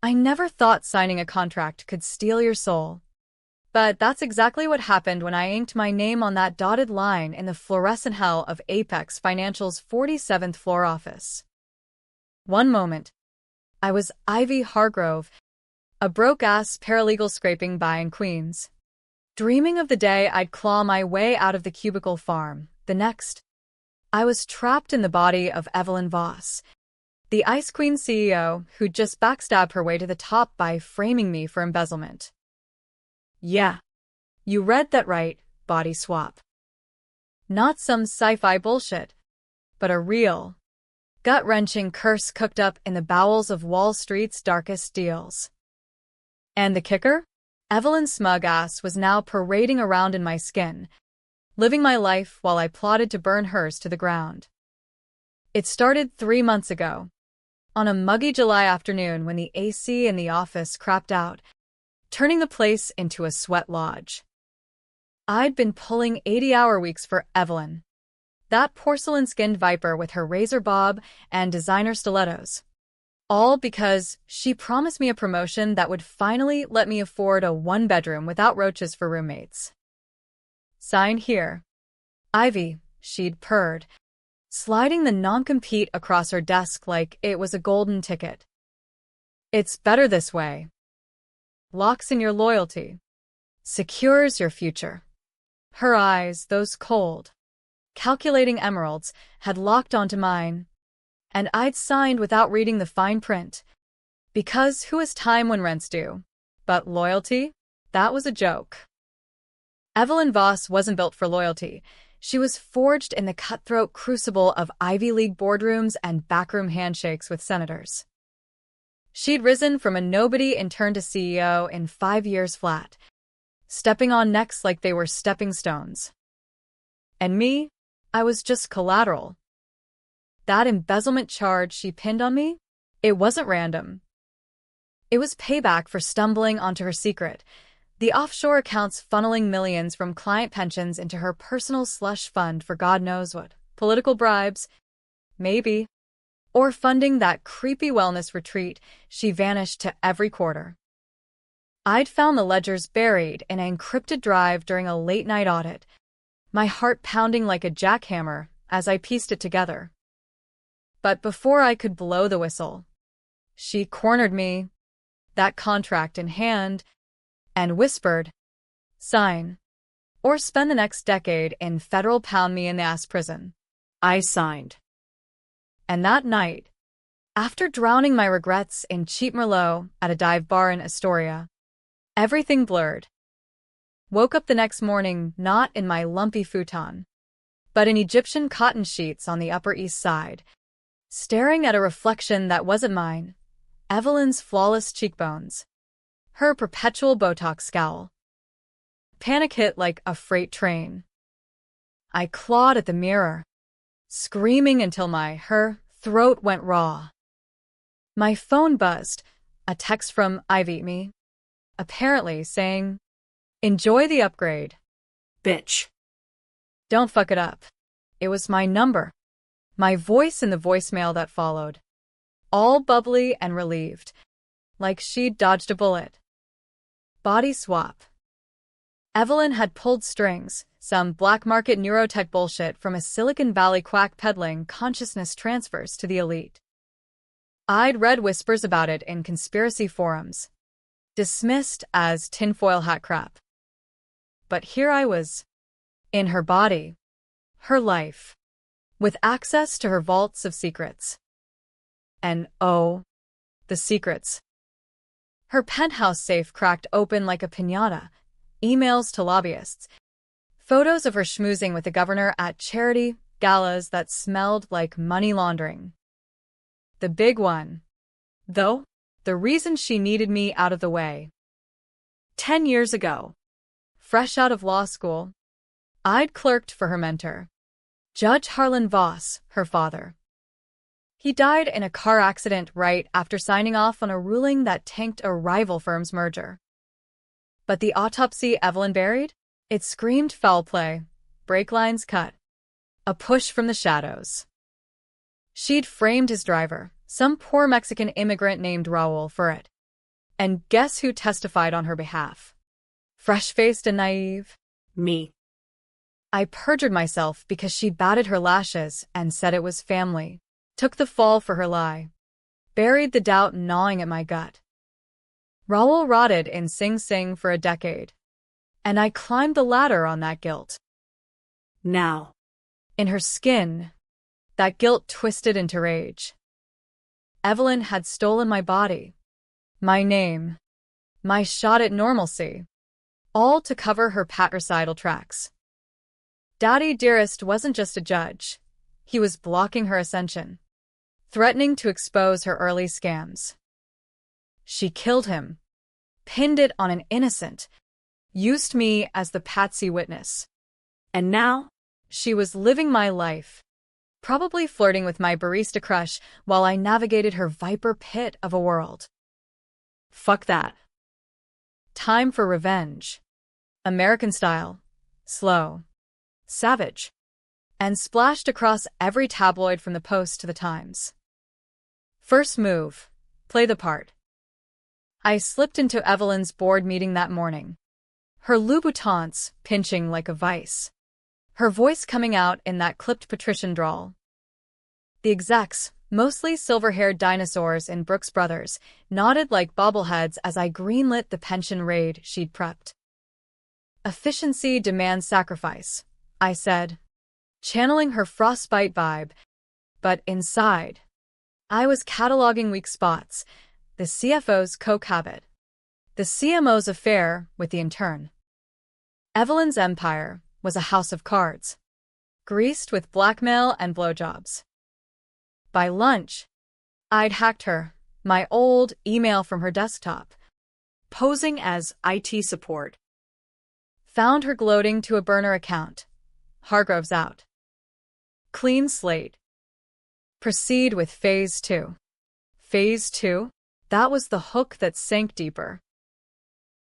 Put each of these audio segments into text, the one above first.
I never thought signing a contract could steal your soul. But that's exactly what happened when I inked my name on that dotted line in the fluorescent hell of Apex Financial's 47th floor office. One moment, I was Ivy Hargrove, a broke-ass paralegal scraping by in Queens, dreaming of the day I'd claw my way out of the cubicle farm. The next, I was trapped in the body of Evelyn Voss, the Ice Queen CEO who'd just backstabbed her way to the top by framing me for embezzlement. Yeah, you read that right, body swap. Not some sci-fi bullshit, but a real, gut-wrenching curse cooked up in the bowels of Wall Street's darkest deals. And the kicker? Evelyn's smug ass was now parading around in my skin, living my life while I plotted to burn hers to the ground. It started 3 months ago, on a muggy July afternoon when the AC in the office crapped out, turning the place into a sweat lodge. I'd been pulling 80-hour weeks for Evelyn, that porcelain-skinned viper with her razor bob and designer stilettos. All because she promised me a promotion that would finally let me afford a one-bedroom without roaches for roommates. Sign here. Ivy, she'd purred, sliding the non-compete across her desk like it was a golden ticket. It's better this way. Locks in your loyalty. Secures your future. Her eyes, those cold, calculating emeralds, had locked onto mine, and I'd signed without reading the fine print. Because who has time when rent's due? But loyalty? That was a joke. Evelyn Voss wasn't built for loyalty. She was forged in the cutthroat crucible of Ivy League boardrooms and backroom handshakes with senators. She'd risen from a nobody and turned to CEO in 5 years flat, stepping on necks like they were stepping stones. And me? I was just collateral. That embezzlement charge she pinned on me? It wasn't random. It was payback for stumbling onto her secret, the offshore accounts funneling millions from client pensions into her personal slush fund for God knows what. Political bribes? Maybe. Or funding that creepy wellness retreat she vanished to every quarter. I'd found the ledgers buried in an encrypted drive during a late-night audit, my heart pounding like a jackhammer as I pieced it together. But before I could blow the whistle, she cornered me, that contract in hand, and whispered, "Sign, or spend the next decade in federal pound-me-in-the-ass prison." I signed. And that night, after drowning my regrets in cheap Merlot at a dive bar in Astoria, everything blurred. Woke up the next morning not in my lumpy futon, but in Egyptian cotton sheets on the Upper East Side, staring at a reflection that wasn't mine, Evelyn's flawless cheekbones, her perpetual Botox scowl. Panic hit like a freight train. I clawed at the mirror, screaming until her throat went raw. My phone buzzed, a text from Ivy me, apparently saying, "Enjoy the upgrade, bitch. Don't fuck it up." It was my number, my voice in the voicemail that followed, all bubbly and relieved, like she'd dodged a bullet. Body swap. Evelyn had pulled strings, some black market neurotech bullshit from a Silicon Valley quack peddling consciousness transfers to the elite. I'd read whispers about it in conspiracy forums, dismissed as tinfoil hat crap. But here I was, in her body, her life, with access to her vaults of secrets. And oh, the secrets. Her penthouse safe cracked open like a piñata, emails to lobbyists, photos of her schmoozing with the governor at charity galas that smelled like money laundering. The big one, though, the reason she needed me out of the way. 10 years ago, fresh out of law school, I'd clerked for her mentor, Judge Harlan Voss, her father. He died in a car accident right after signing off on a ruling that tanked a rival firm's merger. But the autopsy Evelyn buried? It screamed foul play, brake lines cut, a push from the shadows. She'd framed his driver, some poor Mexican immigrant named Raul, for it. And guess who testified on her behalf? Fresh-faced and naive? Me. I perjured myself because she batted her lashes and said it was family. Took the fall for her lie. Buried the doubt gnawing at my gut. Raoul rotted in Sing Sing for a decade. And I climbed the ladder on that guilt. Now. In her skin, that guilt twisted into rage. Evelyn had stolen my body, my name, my shot at normalcy, all to cover her patricidal tracks. Daddy Dearest wasn't just a judge. He was blocking her ascension, threatening to expose her early scams. She killed him, pinned it on an innocent, used me as the patsy witness. And now? She was living my life, probably flirting with my barista crush while I navigated her viper pit of a world. Fuck that. Time for revenge. American style, slow, savage, and splashed across every tabloid from the Post to the Times. First move, play the part. I slipped into Evelyn's board meeting that morning, her Louboutins pinching like a vice, her voice coming out in that clipped patrician drawl. The execs, mostly silver-haired dinosaurs in Brooks Brothers, nodded like bobbleheads as I greenlit the pension raid she'd prepped. Efficiency demands sacrifice, I said, channeling her frostbite vibe. But inside, I was cataloging weak spots, the CFO's coke habit, the CMO's affair with the intern. Evelyn's empire was a house of cards, greased with blackmail and blowjobs. By lunch, I'd hacked her, my old email from her desktop, posing as IT support. Found her gloating to a burner account. Hargrove's out. Clean slate. Proceed with Phase 2. Phase 2? That was the hook that sank deeper.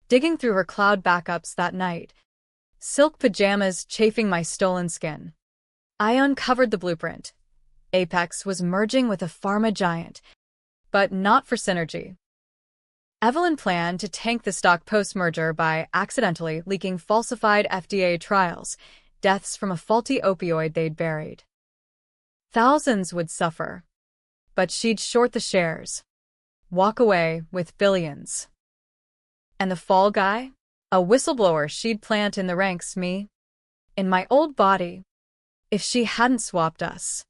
Digging through her cloud backups that night, silk pajamas chafing my stolen skin, I uncovered the blueprint. Apex was merging with a pharma giant, but not for synergy. Evelyn planned to tank the stock post-merger by accidentally leaking falsified FDA trials, deaths from a faulty opioid they'd buried. Thousands would suffer, but she'd short the shares, walk away with billions. And the fall guy? A whistleblower she'd plant in the ranks, me. In my old body, if she hadn't swapped us.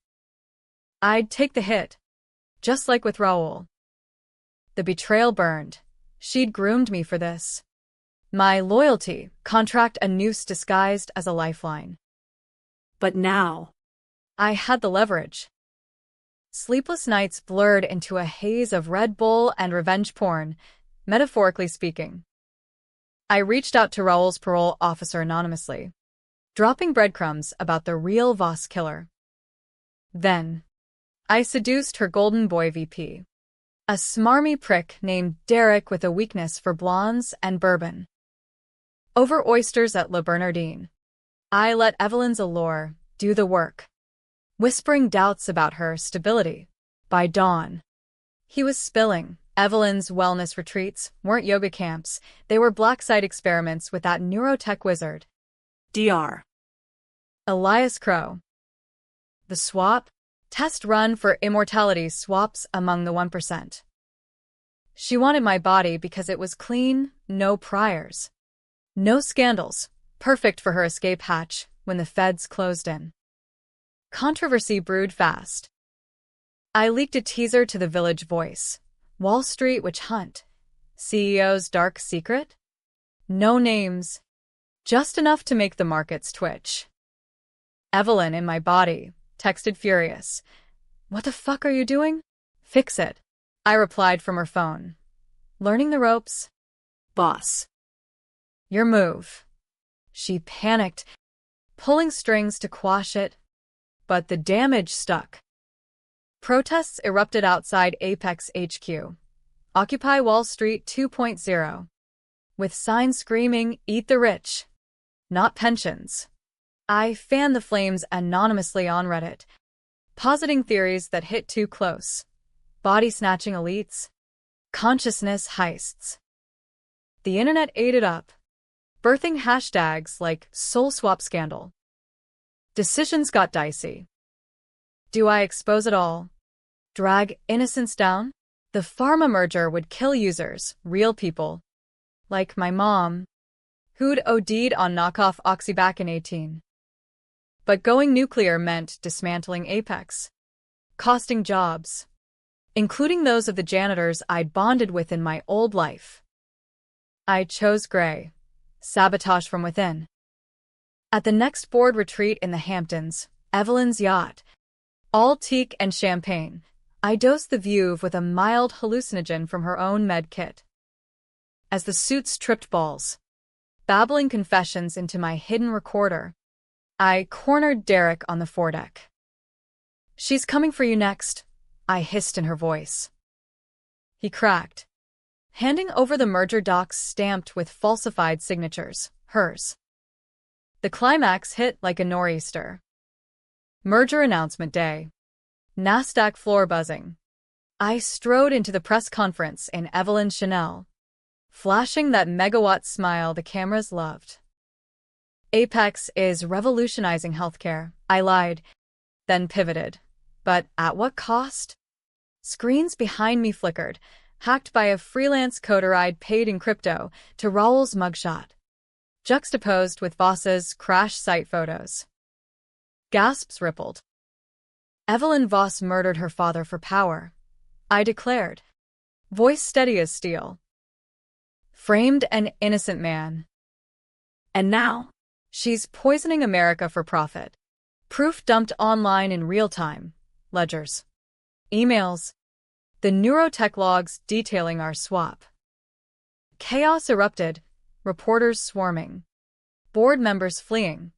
I'd take the hit, just like with Raoul. The betrayal burned. She'd groomed me for this. My loyalty, contract a noose disguised as a lifeline. But now, I had the leverage. Sleepless nights blurred into a haze of Red Bull and revenge porn, metaphorically speaking. I reached out to Raoul's parole officer anonymously, dropping breadcrumbs about the real Voss killer. Then, I seduced her golden boy VP, a smarmy prick named Derek with a weakness for blondes and bourbon. Over oysters at Le Bernardine, I let Evelyn's allure do the work, whispering doubts about her stability. By dawn, he was spilling. Evelyn's wellness retreats weren't yoga camps, they were black site experiments with that neurotech wizard. Dr. Elias Crow. The swap? Test run for immortality swaps among the 1%. She wanted my body because it was clean, no priors. No scandals, perfect for her escape hatch when the feds closed in. Controversy brewed fast. I leaked a teaser to the Village Voice. Wall Street witch hunt. CEO's dark secret? No names. Just enough to make the markets twitch. Evelyn in my body texted furious. What the fuck are you doing? Fix it. I replied from her phone. Learning the ropes? Boss. Your move. She panicked, pulling strings to quash it. But the damage stuck. Protests erupted outside Apex HQ, Occupy Wall Street 2.0, with signs screaming, "Eat the rich, not pensions." I fanned the flames anonymously on Reddit, positing theories that hit too close. Body-snatching elites, Consciousness heists. The internet ate it up, birthing hashtags like soul swap scandal. Decisions got dicey. Do I expose it all? Drag innocence down? The pharma merger would kill users, real people, like my mom, who'd OD'd on knockoff Oxy back in 18. But going nuclear meant dismantling Apex, costing jobs, including those of the janitors I'd bonded with in my old life. I chose gray, sabotage from within. At the next board retreat in the Hamptons, Evelyn's yacht, all teak and champagne, I dosed the view with a mild hallucinogen from her own med kit. As the suits tripped balls, babbling confessions into my hidden recorder, I cornered Derek on the foredeck. "She's coming for you next," I hissed in her voice. He cracked, handing over the merger docs stamped with falsified signatures, hers. The climax hit like a nor'easter. Merger announcement day. NASDAQ floor buzzing. I strode into the press conference in Evelyn Chanel, flashing that megawatt smile the cameras loved. Apex is revolutionizing healthcare, I lied, then pivoted. But at what cost? Screens behind me flickered, hacked by a freelance coder I'd paid in crypto, to Raoul's mugshot, juxtaposed with Voss's crash site photos. Gasps rippled. Evelyn Voss murdered her father for power, I declared, voice steady as steel. Framed an innocent man. And now, she's poisoning America for profit. Proof dumped online in real time. Ledgers. Emails. The neurotech logs detailing our swap. Chaos erupted, reporters swarming, board members fleeing,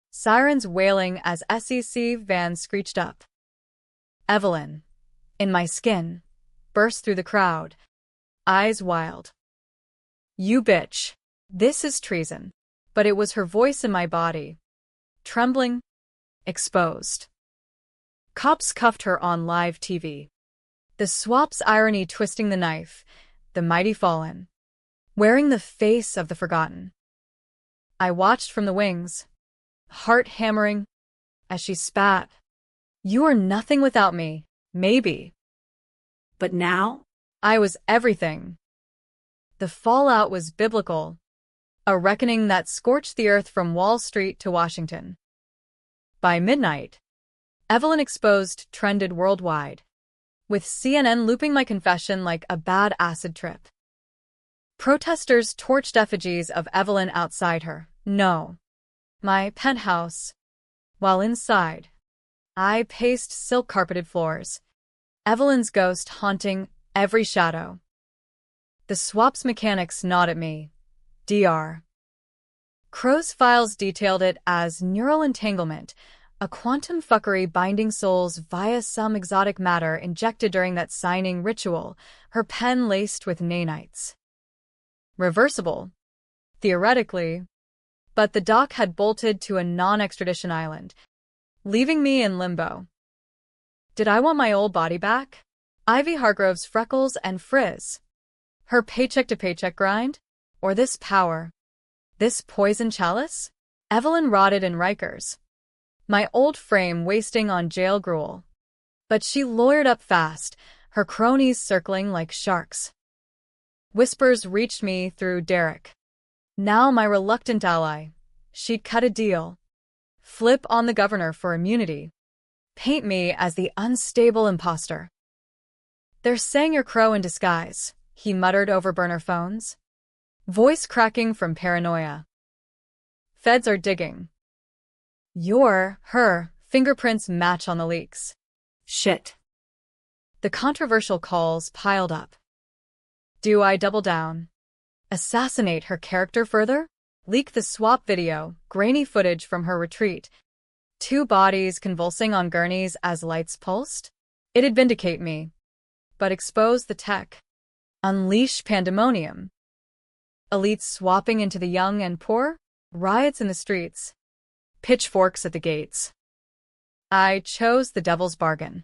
sirens wailing as SEC vans screeched up. Evelyn, in my skin, burst through the crowd, eyes wild. "You bitch. This is treason." But it was her voice in my body, trembling, exposed. Cops cuffed her on live TV. The swap's irony twisting the knife, the mighty fallen, wearing the face of the forgotten. I watched from the wings, heart hammering, as she spat. "You are nothing without me, maybe." But now? I was everything. The fallout was biblical, a reckoning that scorched the earth from Wall Street to Washington. By midnight, Evelyn Exposed trended worldwide, with CNN looping my confession like a bad acid trip. Protesters torched effigies of Evelyn outside her, no, my penthouse, while inside, I paced silk-carpeted floors, Evelyn's ghost haunting every shadow. The swap's mechanics gnawed at me. Dr. Crow's files detailed it as neural entanglement, a quantum fuckery binding souls via some exotic matter injected during that signing ritual, her pen laced with nanites. Reversible, theoretically, but the doc had bolted to a non-extradition island, leaving me in limbo. Did I want my old body back? Ivy Hargrove's freckles and frizz? Her paycheck-to-paycheck grind? Or this power? This poison chalice? Evelyn rotted in Rikers, my old frame wasting on jail gruel. But she lawyered up fast, her cronies circling like sharks. Whispers reached me through Derek. Now my reluctant ally. She'd cut a deal. Flip on the governor for immunity. Paint me as the unstable imposter. "They're saying you're Crow in disguise," he muttered over burner phones, voice cracking from paranoia. "Feds are digging. Her fingerprints match on the leaks." Shit. The controversial calls piled up. Do I double down? Assassinate her character further? Leak the swap video, grainy footage from her retreat, 2 bodies convulsing on gurneys as lights pulsed? It'd vindicate me. But expose the tech. Unleash pandemonium. Elites swapping into the young and poor? Riots in the streets. Pitchforks at the gates. I chose the devil's bargain.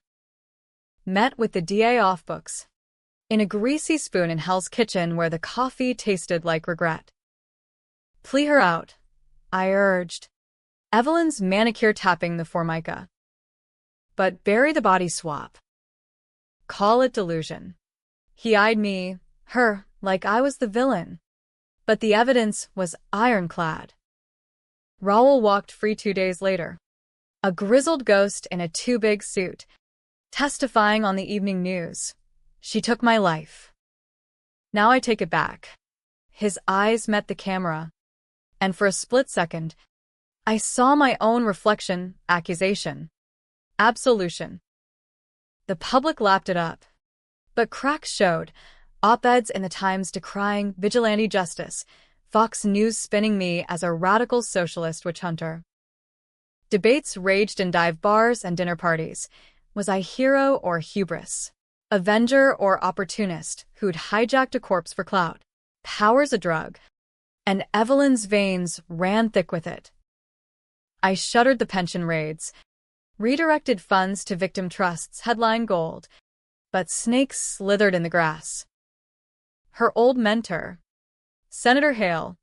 Met with the DA off books. in a greasy spoon in Hell's Kitchen where the coffee tasted like regret. Plea her out, I urged. Evelyn's manicure tapping the formica. But bury the body swap. Call it delusion. He eyed me, her, like I was the villain. But the evidence was ironclad. Raoul walked free 2 days later. A grizzled ghost in a too-big suit, testifying on the evening news. She took my life. Now I take it back. His eyes met the camera, and for a split second, I saw my own reflection, accusation, absolution. The public lapped it up, but cracks showed, op-eds in the Times decrying vigilante justice, Fox News spinning me as a radical socialist witch hunter. Debates raged in dive bars and dinner parties. Was I hero or hubris? Avenger or opportunist who'd hijacked a corpse for clout? Power's a drug, and Evelyn's veins ran thick with it. I shuttered the pension raids, redirected funds to victim trusts, headline gold, but snakes slithered in the grass. Her old mentor, Senator Hale,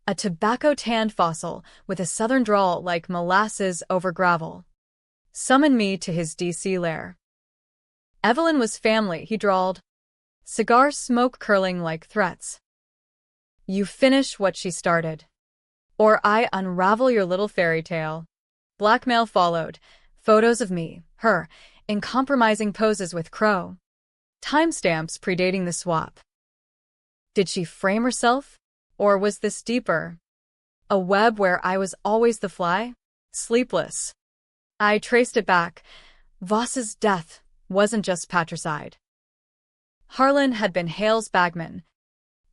a tobacco-tanned fossil with a southern drawl like molasses over gravel, summoned me to his D.C. lair. Evelyn was family, he drawled, cigar smoke curling like threats. You finish what she started, or I unravel your little fairy tale. Blackmail followed, photos of me, her, in compromising poses with Crow. Timestamps predating the swap. Did she frame herself? Or was this deeper? A web where I was always the fly? Sleepless. I traced it back. Voss's death wasn't just patricide. Harlan had been Hale's bagman,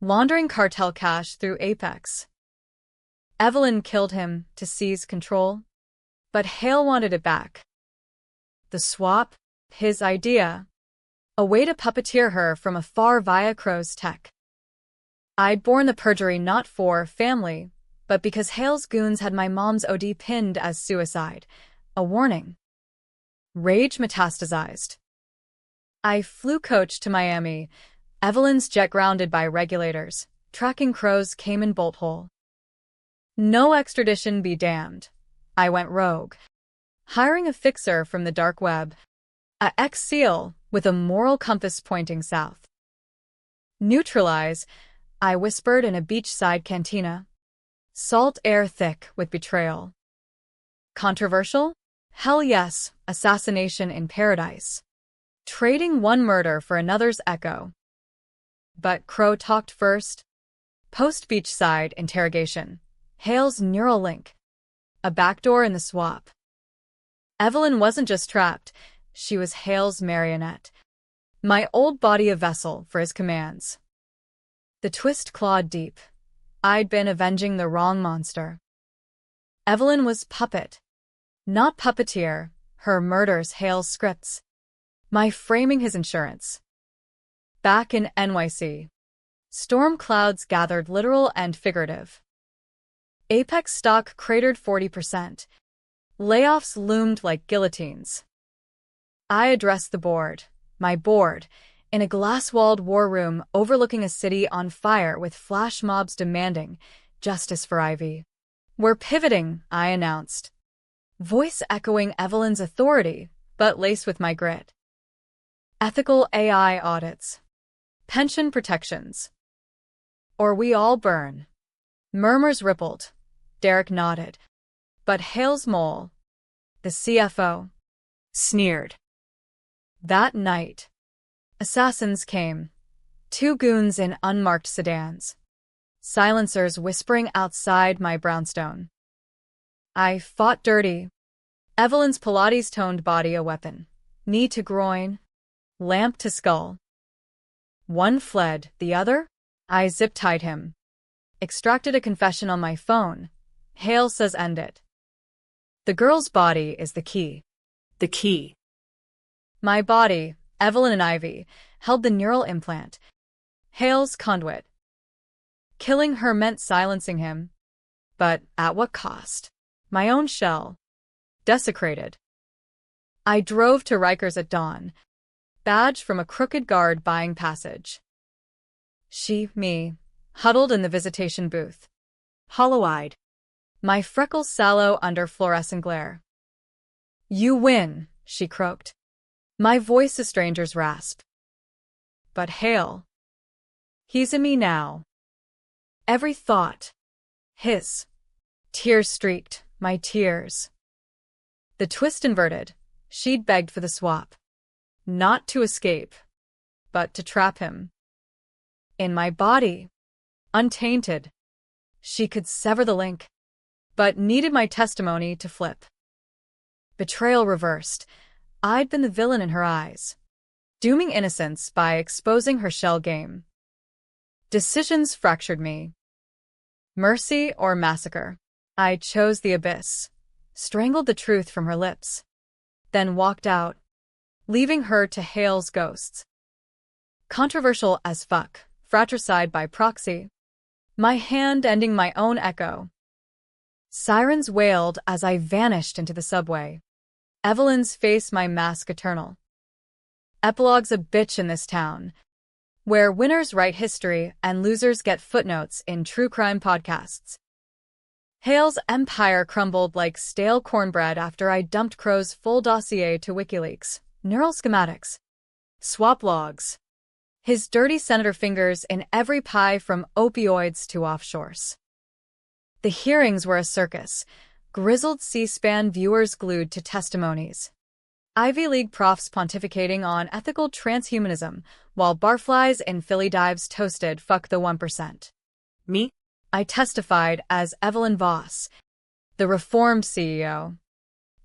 laundering cartel cash through Apex. Evelyn killed him to seize control, but Hale wanted it back. The swap, his idea, a way to puppeteer her from afar via Crow's tech. I'd borne the perjury not for family, but because Hale's goons had my mom's OD pinned as suicide. A warning. Rage metastasized. I flew coach to Miami, Evelyn's jet grounded by regulators, tracking Crow's Cayman bolt hole. No extradition be damned. I went rogue, hiring a fixer from the dark web, a ex-SEAL with a moral compass pointing south. Neutralize, I whispered in a beachside cantina. Salt air thick with betrayal. Controversial? Hell yes, assassination in paradise. Trading one murder for another's echo. But Crow talked first. Post-beachside interrogation. Hale's neural link. A backdoor in the swap. Evelyn wasn't just trapped, she was Hale's marionette. My old body a vessel for his commands. The twist clawed deep. I'd been avenging the wrong monster. Evelyn was puppet. Not puppeteer, her murders Hale's scripts. My framing his insurance. Back in NYC. Storm clouds gathered literal and figurative. Apex stock cratered 40%. Layoffs loomed like guillotines. I addressed the board, my board, in a glass-walled war room overlooking a city on fire with flash mobs demanding justice for Ivy. We're pivoting, I announced. Voice echoing Evelyn's authority, but laced with my grit. Ethical AI audits. Pension protections. Or we all burn. Murmurs rippled. Derek nodded. But Hale's mole, the CFO, sneered. That night, assassins came. 2 goons in unmarked sedans. Silencers whispering outside my brownstone. I fought dirty. Evelyn's Pilates-toned body a weapon. Knee to groin. Lamp to skull. One fled, the other? I zip-tied him. Extracted a confession on my phone. Hale says end it. The girl's body is the key. The key. My body, Evelyn and Ivy, held the neural implant. Hale's conduit. Killing her meant silencing him. But at what cost? My own shell. Desecrated. I drove to Rikers at dawn. badge from a crooked guard buying passage. She, me, huddled in the visitation booth. Hollow-eyed. My freckles sallow under fluorescent glare. You win, she croaked. My voice a stranger's rasp. But Hale. He's in me now. Every thought. His. Tears streaked, my tears. The twist inverted. She'd begged for the swap. Not to escape, but to trap him. In my body. Untainted. She could sever the link, but needed my testimony to flip. Betrayal reversed. I'd been the villain in her eyes, dooming innocence by exposing her shell game. Decisions fractured me. Mercy or massacre? I chose the abyss, strangled the truth from her lips, then walked out, leaving her to Hale's ghosts. Controversial as fuck, fratricide by proxy. My hand ending my own echo. Sirens wailed as I vanished into the subway. Evelyn's face my mask eternal. Epilogue's a bitch in this town, where winners write history and losers get footnotes in true crime podcasts. Hale's empire crumbled like stale cornbread after I dumped Crow's full dossier to WikiLeaks, neural schematics, swap logs, his dirty senator fingers in every pie from opioids to offshores. The hearings were a circus, grizzled C-SPAN viewers glued to testimonies. Ivy League profs pontificating on ethical transhumanism, while barflies in Philly dives toasted fuck the 1%. Me? I testified as Evelyn Voss, the reformed CEO.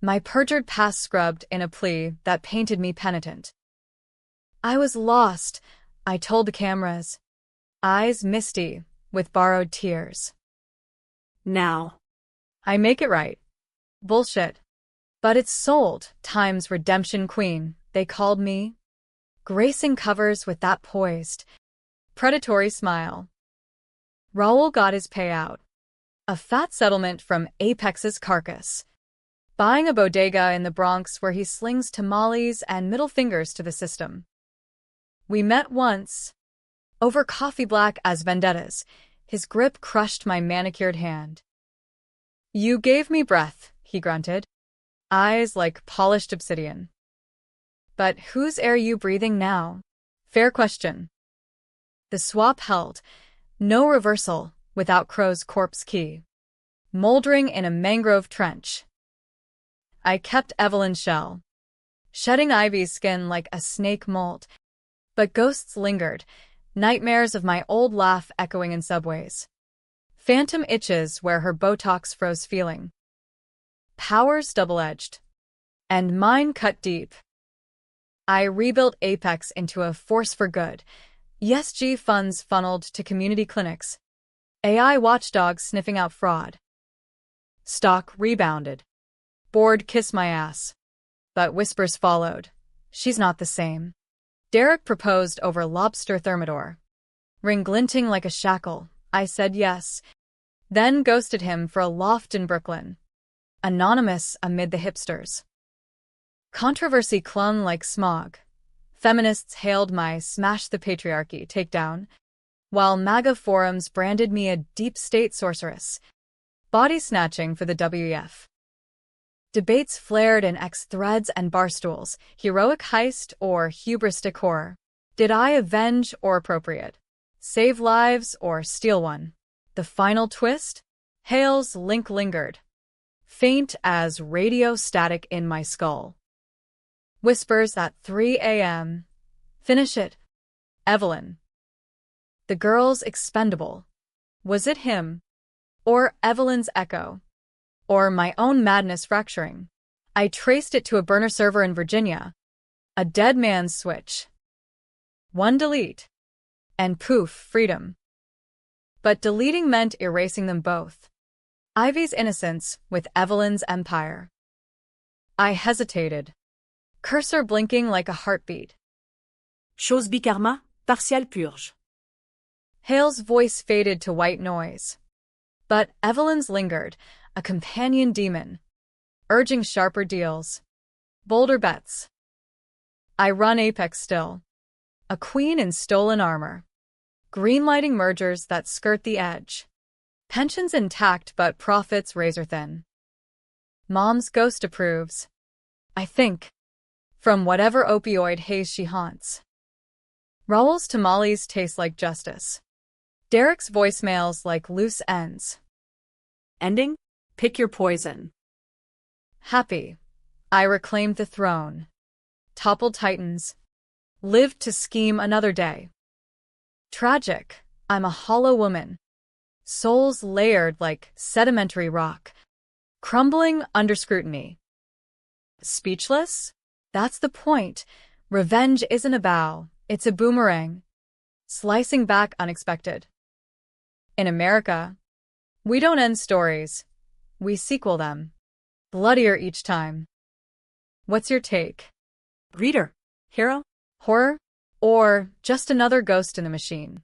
My perjured past scrubbed in a plea that painted me penitent. I was lost, I told the cameras, eyes misty with borrowed tears. Now. I make it right. Bullshit. But it's sold, Time's redemption queen, they called me. Gracing covers with that poised, predatory smile. Raoul got his payout. A fat settlement from Apex's carcass. Buying a bodega in the Bronx where he slings tamales and middle fingers to the system. We met once. Over coffee black as vendettas, his grip crushed my manicured hand. You gave me breath, he grunted. Eyes like polished obsidian. But whose air you breathing now? Fair question. The swap held. No reversal without Crow's corpse key. Moldering in a mangrove trench. I kept Evelyn's shell, shedding Ivy's skin like a snake molt, but ghosts lingered, nightmares of my old laugh echoing in subways. Phantom itches where her Botox froze feeling. Powers double-edged. And mine cut deep. I rebuilt Apex into a force for good. ESG funds funneled to community clinics. AI watchdogs sniffing out fraud. Stock rebounded. Board kiss my ass. But whispers followed. She's not the same. Derek proposed over lobster thermidor. Ring glinting like a shackle, I said yes. Then ghosted him for a loft in Brooklyn. Anonymous amid the hipsters. Controversy clung like smog. Feminists hailed my smash the patriarchy takedown, while MAGA forums branded me a deep state sorceress, body snatching for the WEF. Debates flared in X threads and barstools, heroic heist or hubristic horror. Did I avenge or appropriate? Save lives or steal one? The final twist? Hale's link lingered, faint as radio static in my skull. Whispers at 3 a.m. Finish it. Evelyn. The girl's expendable. Was it him? Or Evelyn's echo? Or my own madness fracturing? I traced it to a burner server in Virginia. A dead man's switch. One delete. And poof, freedom. But deleting meant erasing them both. Ivy's innocence with Evelyn's empire. I hesitated. Cursor blinking like a heartbeat. Chose bikarma, partial purge. Hale's voice faded to white noise. But Evelyn's lingered, a companion demon, urging sharper deals, bolder bets. I run Apex still. A queen in stolen armor. Greenlighting mergers that skirt the edge. Pensions intact but profits razor thin. Mom's ghost approves. I think. From whatever opioid haze she haunts. Raoul's tamales taste like justice. Derek's voicemails like loose ends. Ending? Pick your poison. Happy. I reclaimed the throne. Toppled titans. Lived to scheme another day. Tragic. I'm a hollow woman. Souls layered like sedimentary rock. Crumbling under scrutiny. Speechless? That's the point. Revenge isn't a bow, it's a boomerang. Slicing back unexpected. In America, we don't end stories. We sequel them. Bloodier each time. What's your take? Reader. Hero. Horror? Or just another ghost in the machine?